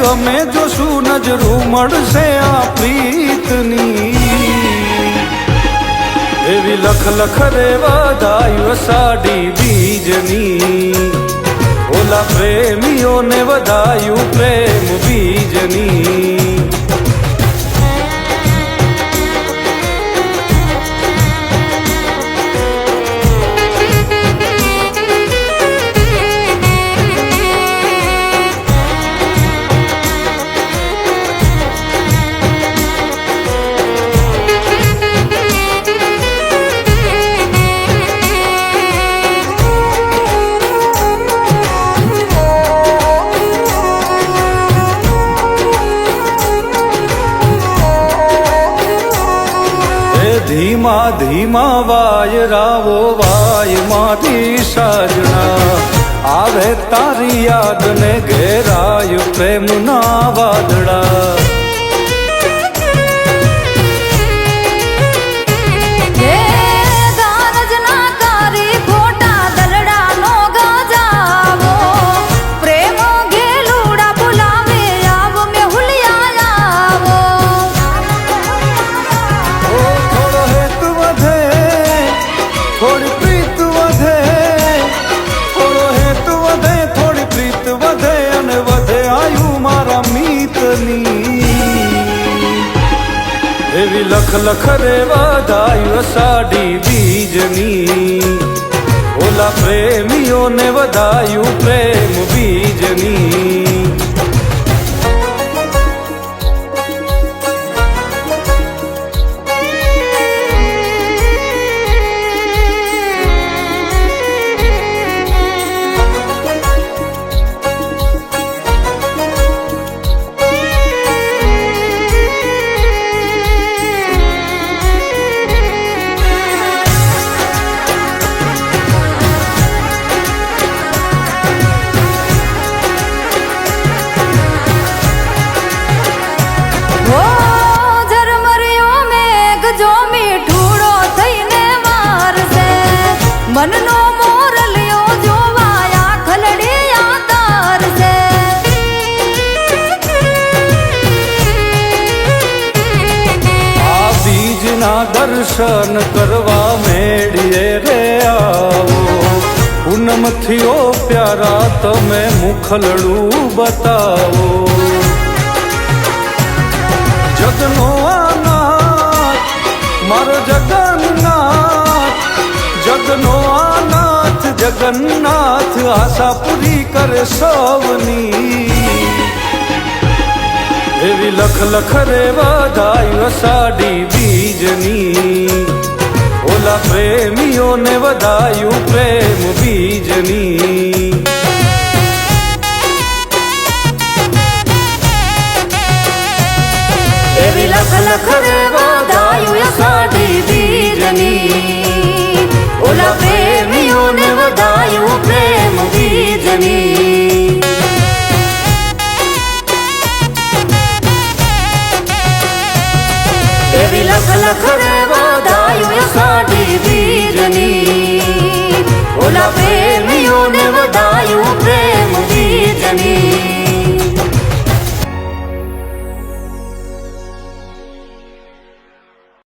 અમે જોશું નજરું મળશે આ પ્રીતની એવી લખ લખ રે વધાયું અષાઢી બીજની ઓલા પ્રેમીઓને વધાયું પ્રેમ બીજની ધીમા ધીમા વાયરાવો વાય મારી સાજણા આવે તારી યાદ ને ઘેરાય પ્રેમના વાદળા એવી લખ લખ રે વધાયું અષાઢી બીજની ઓલા પ્રેમીઓને વધાયું પ્રેમ બીજની મનનો મોરલિયો જોવાયા ખલડિયા તારસે આ બીજના દર્શન કરવા મેળીએ રે આવો પૂનમથી ઓ પ્યારા તમે મુખલડું બતાવો જગનો આનાથ મારો જગન્નાથ જગનો આનાથ જગન્નાથ આશા પૂરી કરે સૌની એવી લખ લખ રે વધાયું અષાઢી બીજની ઓલા પ્રેમીઓને વધાયું પ્રેમ બીજની એવી લખ લખ રે વધાયું અષાઢી બીજની ઓલા પ્રેમીઓને વધાયું પ્રેમ બીજની એવી લખ લખ રે વધાયું અષાઢી બીજની ઓલા પ્રેમીઓને વધાયું પ્રેમ બીજની